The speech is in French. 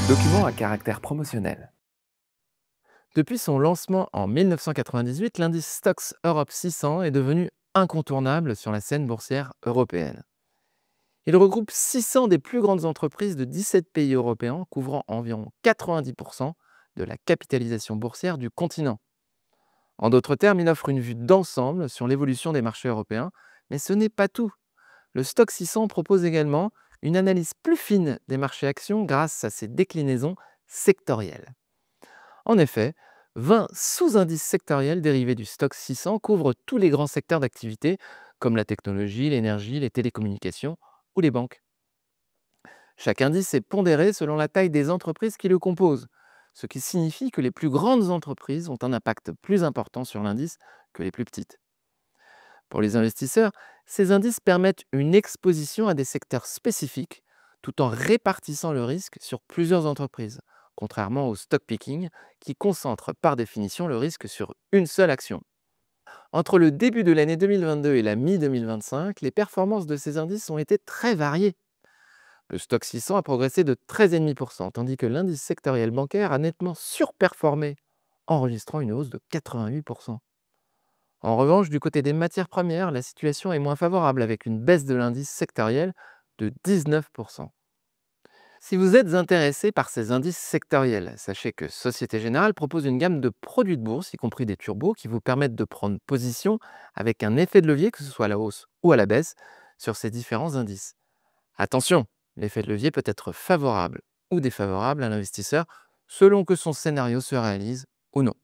Document à caractère promotionnel. Depuis son lancement en 1998, l'indice Stoxx Europe 600 est devenu incontournable sur la scène boursière européenne. Il regroupe 600 des plus grandes entreprises de 17 pays européens, couvrant environ 90% de la capitalisation boursière du continent. En d'autres termes, il offre une vue d'ensemble sur l'évolution des marchés européens, mais ce n'est pas tout. Le Stoxx 600 propose également une analyse plus fine des marchés actions grâce à ses déclinaisons sectorielles. En effet, 20 sous-indices sectoriels dérivés du Stoxx 600 couvrent tous les grands secteurs d'activité, comme la technologie, l'énergie, les télécommunications ou les banques. Chaque indice est pondéré selon la taille des entreprises qui le composent, ce qui signifie que les plus grandes entreprises ont un impact plus important sur l'indice que les plus petites. Pour les investisseurs, ces indices permettent une exposition à des secteurs spécifiques tout en répartissant le risque sur plusieurs entreprises, contrairement au stock picking qui concentre par définition le risque sur une seule action. Entre le début de l'année 2022 et la mi-2025, les performances de ces indices ont été très variées. Le Stoxx 600 a progressé de 13,5%, tandis que l'indice sectoriel bancaire a nettement surperformé, enregistrant une hausse de 88%. En revanche, du côté des matières premières, la situation est moins favorable avec une baisse de l'indice sectoriel de 19%. Si vous êtes intéressé par ces indices sectoriels, sachez que Société Générale propose une gamme de produits de bourse, y compris des turbos, qui vous permettent de prendre position avec un effet de levier, que ce soit à la hausse ou à la baisse, sur ces différents indices. Attention, l'effet de levier peut être favorable ou défavorable à l'investisseur selon que son scénario se réalise ou non.